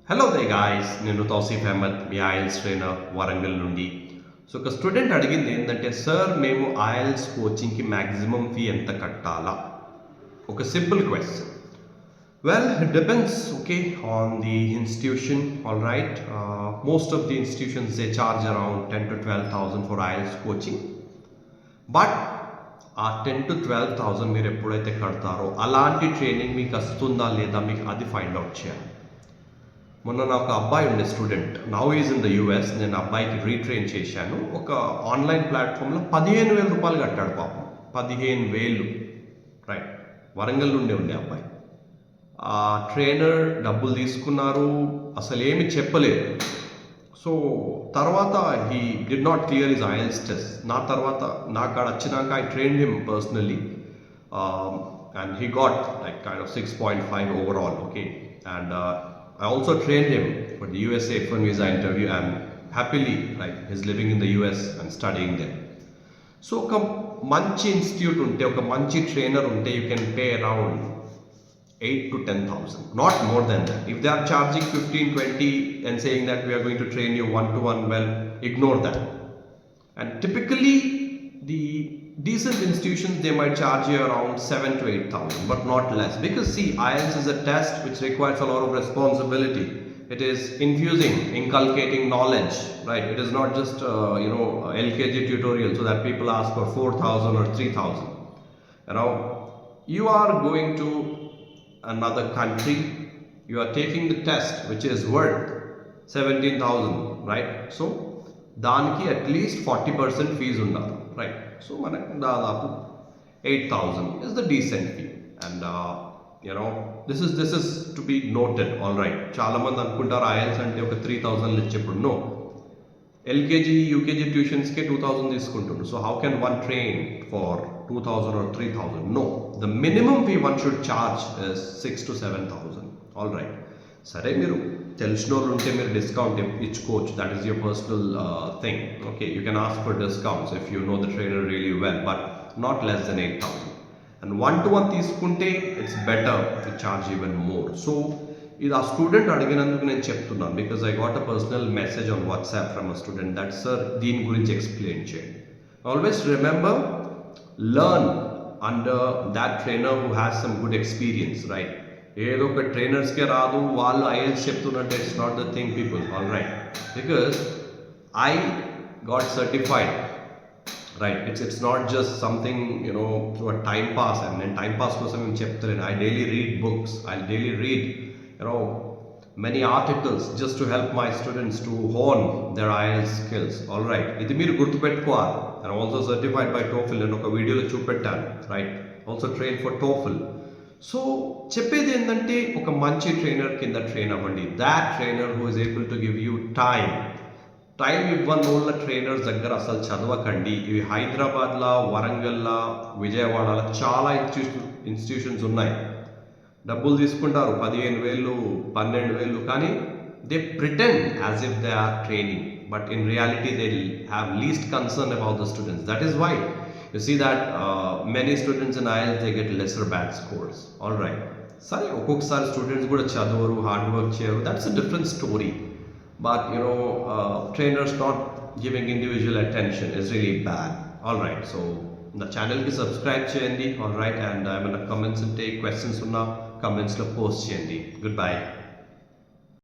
Hello they guys, నేను తౌసీఫ్ అహ్మద్, మీ IELTS trainer Warangal నుండి. So ఒక స్టూడెంట్ అడిగింది ఏంటంటే, సార్ మేము ఐఎల్స్ కోచింగ్కి మ్యాక్సిమం ఫీ ఎంత కట్టాలా? ఒక simple question. Well, it depends okay on the institution. All right, most of the institutions they charge around 10,000 to 12,000 for IELTS coaching. But ఆ 10,000 to 12,000 మీరు ఎప్పుడైతే కడతారో అలాంటి ట్రైనింగ్ మీకు వస్తుందా లేదా మీకు అది ఫైండ్ అవుట్ చేయాలి. మొన్న నాకు అబ్బాయి ఉండే student, now is in the US. నేను అబ్బాయికి రీట్రైన్ చేశాను. ఒక ఆన్లైన్ ప్లాట్ఫామ్లో 15,000 రూపాయలు కట్టాడు పాపం. 15,000, రైట్. వరంగల్ నుండే ఉండే అబ్బాయి. ఆ ట్రైనర్ డబ్బులు తీసుకున్నారు, అసలు ఏమి చెప్పలేదు. సో తర్వాత he did not clear his IELTS test. నా తర్వాత నా కాడ వచ్చినాక I train him personally, and he got like kind of 6.5 overall. Okay, and I also trained him for the USA F1 visa interview, and happily, like, he's living in the US and studying there. So, ఒక మంచి institute ఉంటే, ఒక మంచి trainer ఉంటే, you can pay around 8,000 to 10,000, not more than that. If they are charging 15, 20 and saying that we are going to train you one-to-one, well, ignore that. And typically, the decent institutions, they might charge you around 7,000 to 8,000, but not less. Because see, IELTS is a test which requires a lot of responsibility. It is infusing, inculcating knowledge, right? It is not just LKG tutorial so that people ask for 4,000 or 3,000. You know, you are going to another country, you are taking the test which is worth 17,000, right? So దానికి at least 40% fee ఉండాలి, right? So మనకు దాదాపు 8,000 is the decent fee. And this is to be noted. All right, చాలామంది అనుకుంటారు IELTS అంటే ఒక 3,000 ఇచ్చేప్పుడు. No, LKG UKG ట్యూషన్స్కే 2,000 తీసుకుంటున్నారు. So how can one train for 2,000 or 3,000? No, the minimum fee one should charge is 6,000 to 7,000. All right, సరే, మీరు తెలిసిన వాళ్ళు ఉంటే మీరు డిస్కౌంట్ ఇచ్చుకోవచ్చు. That is your personal thing. Okay, you can ask for discounts if you know the trainer really well, but not less than 8,000. And 1-to-1 తీసుకుంటే it's better to charge even more. So ఇది ఆ student అడిగినందుకు నేను చెప్తున్నాను, because I got a personal message on WhatsApp from a student that sir దీని గురించి explain చేయండి. Always remember, learn under that trainer who has some good experience, right? ఏదో ఒక ట్రైనర్స్కే రాదు, వాళ్ళు ఐఎల్స్ చెప్తున్నట్టు it's not the thing people. All right, because I got certified, right? It's not just something through a time pass. అండ్ నేను time pass కోసం ఏం చెప్తలేను. I daily read books, I daily read many articles just to help my students to hone their IELTS skills. All right, ఇది మీరు గుర్తుపెట్టుకోవాలి. And also certified by TOEFL, నేను ఒక వీడియోలో చూపెట్టాను, right? Also train for TOEFL. So చెప్పేది ఏంటంటే, ఒక మంచి ట్రైనర్ కింద ట్రైన్ అవ్వండి. That trainer who is able to give you time ఇవ్వనున్న ట్రైనర్స్ దగ్గర అసలు చదవకండి. ఇవి హైదరాబాద్లో, వరంగల్లో, విజయవాడలో చాలా ఇన్స్టిట్యూషన్స్ ఉన్నాయి. డబ్బులు తీసుకుంటారు 15,000, 12,000, కానీ they pretend as if they are training, but in reality they have least concern about the students. That is why you see that many students in IELTS they get lesser bad scores. All right, సరే, ఒక్కొక్కసారి students కూడా చదవరు, hard work చేయరు, that's a different story. But trainers not giving individual attention is really bad. All right, so నా ఛానల్కి subscribe చేయండి. All right, and ఏమైనా comments ఉంటే, క్వశ్చన్స్ ఉన్నా కమెంట్స్లో పోస్ట్ చేయండి. Good bye.